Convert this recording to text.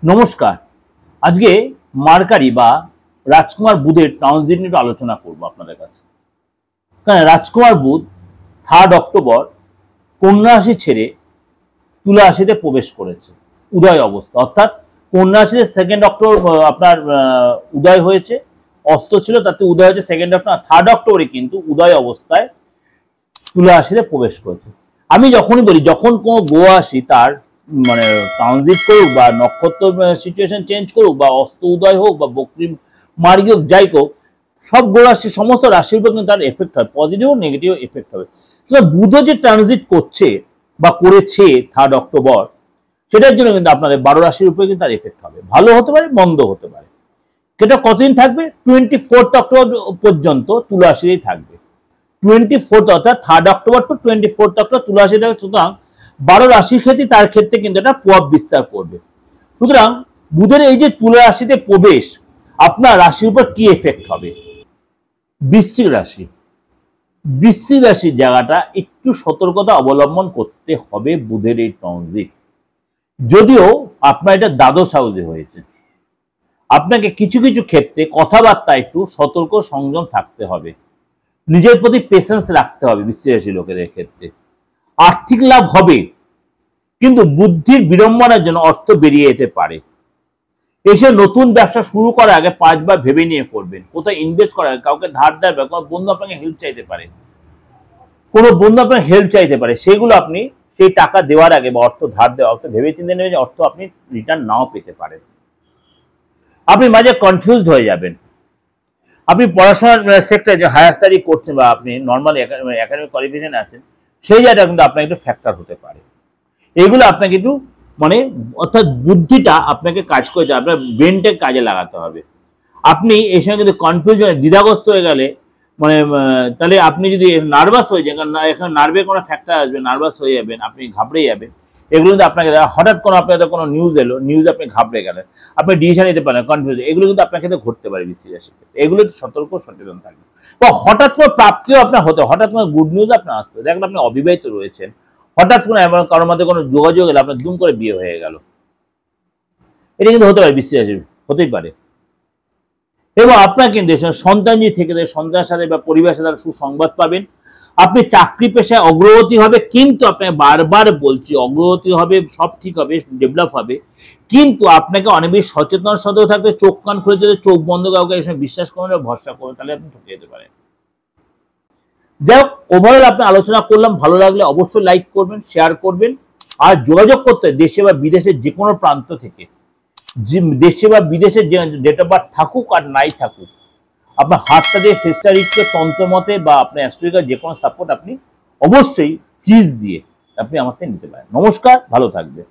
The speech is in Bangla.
নমস্কার। আজকে মার্কারি বা রাজকুমার বুধের ট্রানজিট নিয়ে আলোচনা করব আপনাদের কাছে। কারণ রাজকুমার বুধ 3 অক্টোবর কন্যা রাশি ছেড়ে তুলা রাশিতে প্রবেশ করেছে উদয় অবস্থা, অর্থাৎ কন্যা রাশিতে 2 অক্টোবর আপনার উদয় হয়েছে, অস্ত ছিল, তাতে উদয় হয়েছে 2 অক্টোবর, 3 অক্টোবরে কিন্তু উদয় অবস্থায় তুলা রাশিতে প্রবেশ করেছে। আমি যখনই বলি যখন কোনো গ্রহ রাশি তার মানে ট্রানজিট করুক বা নক্ষত্র সিচুয়েশন চেঞ্জ করুক বা অস্ত উদয় হোক বা বক্রী মার্গী হোক, যাই হোক, সব গ্রহ রাশি সমস্ত রাশির উপর কিন্তু তার এফেক্ট হয়, পজিটিভ ও নেগেটিভ এফেক্ট হবে। বুধ যে ট্রানজিট করছে বা করেছে 3 অক্টোবর, সেটার জন্য কিন্তু আপনাদের 12 রাশির উপরে কিন্তু তার এফেক্ট হবে, ভালো হতে পারে মন্দ হতে পারে। সেটা কতদিন থাকবে? 24 অক্টোবর পর্যন্ত তুলা রাশিতেই থাকবে। 24 অর্থাৎ 3 অক্টোবর টু 24 অক্টোবর তুলা রাশি থাকবে। সুতরাং 12 রাশির ক্ষেত্রে তার ক্ষেত্রে কিন্তু এটা প্রভাব বিস্তার করবে। সুতরাং বুধের এই যে তুলা রাশিতে প্রবেশ আপনার রাশির উপর কি এফেক্ট হবে? বৃশ্চিক রাশি, বৃশ্চিক রাশির জায়গাটা একটু সতর্কতা অবলম্বন করতে হবে বুধের এই ট্রানজিট। যদিও আপনার এটা দ্বাদশ হাউসে হয়েছে, আপনাকে কিছু কিছু ক্ষেত্রে কথাবার্তা একটু সতর্ক সংযম থাকতে হবে, নিজের প্রতি পেশেন্স রাখতে হবে। বৃশ্চিক রাশি লোকেদের ক্ষেত্রে আর্থিক লাভ হবে, কিন্তু বুদ্ধির বিড়ম্বনার জন্য অর্থ বেরিয়ে যেতে পারে। এসে নতুন ব্যবসা শুরু করার আগে 5 বার ভেবে নিয়ে করবেন। কোথায় ইনভেস্ট করার আগে কাউকে ধার দেবে, কোনো বন্ধু আপনাকে হেল্প চাইতে পারে, কোনো বন্ধু আপনাকে হেল্প চাইতে পারে, সেগুলো আপনি সেই টাকা দেওয়ার আগে বা অর্থ ধার দেওয়া অর্থ ভেবে চিন্তে নেবেন, অর্থ আপনি রিটার্ন নাও পেতে পারেন। আপনি মাঝে কনফিউজড হয়ে যাবেন। আপনি পড়াশোনার সেক্টরে যে হায়ার স্টাডি করছেন বা আপনি নর্মাল একাডেমিক কোয়ালিফিকেশন আছেন, সেই জায়গাটা কিন্তু আপনার একটু ফ্যাক্টর হতে পারে। এগুলো আপনাকে একটু মানে অর্থাৎ বুদ্ধিটা আপনাকে কাজ করে যায়, আপনার ব্রেনটাকে কাজে লাগাতে হবে। আপনি এই সময় কিন্তু কনফিউশন দ্বিধাগ্রস্ত হয়ে গেলে মানে তাহলে আপনি যদি নার্ভাস হয়ে যান, কারণ এখানে নার্ভে কোনো ফ্যাক্টর আসবে, নার্ভাস হয়ে যাবেন, আপনি ঘাবড়ে যাবেন। এগুলো কিন্তু আপনাকে হঠাৎ কোনো আপনাদের কোনো নিউজ এলো, নিউজ আপনি ঘাবড়ে গেলেন, আপনি ডিসিশন নিতে পারেন, কনফিউজ, এগুলো কিন্তু আপনার ক্ষেত্রে ঘটতে পারে। বৃশ্চিক রাশির ক্ষেত্রে এগুলো একটু সতর্ক সচেতন থাকবে। বা হঠাৎ করে প্রাপ্তিও আপনার হতে, হঠাৎ কোনো গুড নিউজ আপনার আসতে, দেখেন আপনি অবিবাহিত রয়েছেন, হঠাৎ কোনো এমন কারোর মধ্যে কোনো যোগাযোগ এলে আপনার দুম করে বিয়ে হয়ে গেল, এটা কিন্তু হতে পারে, বৃশ্চিক রাশি হতেই পারে। এবং আপনার কিন্তু সন্তান যদি থেকে থাকে, সন্তানের সাথে বা পরিবারের সাথে সুসংবাদ পাবেন। আপনি চাকরি পেশায় অগ্রগতি হবে, কিন্তু আপনাকে বারবার বলছি অগ্রগতি হবে, সব ঠিক হবে, ডেভেলপ হবে, কিন্তু আপনাকে অনেক বেশি সচেতন সতর্ক থাকতে, চোখ কান খুলে যদি চোখ বন্ধ কাউকে এই সময় বিশ্বাস করবেন ভরসা করবেন, তাহলে আপনি ঠকে যেতে পারেন। যাই হোক, ওভারঅল আপনি আলোচনা করলাম, ভালো লাগলে অবশ্যই লাইক করবেন, শেয়ার করবেন। আর যোগাযোগ করতে দেশে বা বিদেশের যে কোনো প্রান্ত থেকে, দেশে বা বিদেশের যে ডেট অফ বার্থ থাকুক আর নাই থাকুক, আপনার হাতটা দিয়ে ফেসটা রিডকে তন্ত্রমতে বা আপনার অ্যাস্ট্রোলজিক্যাল যে কোনো সাপোর্ট আপনি অবশ্যই ফিজ দিয়ে আপনি আমার থেকে নিতে পারেন। নমস্কার, ভালো থাকবেন।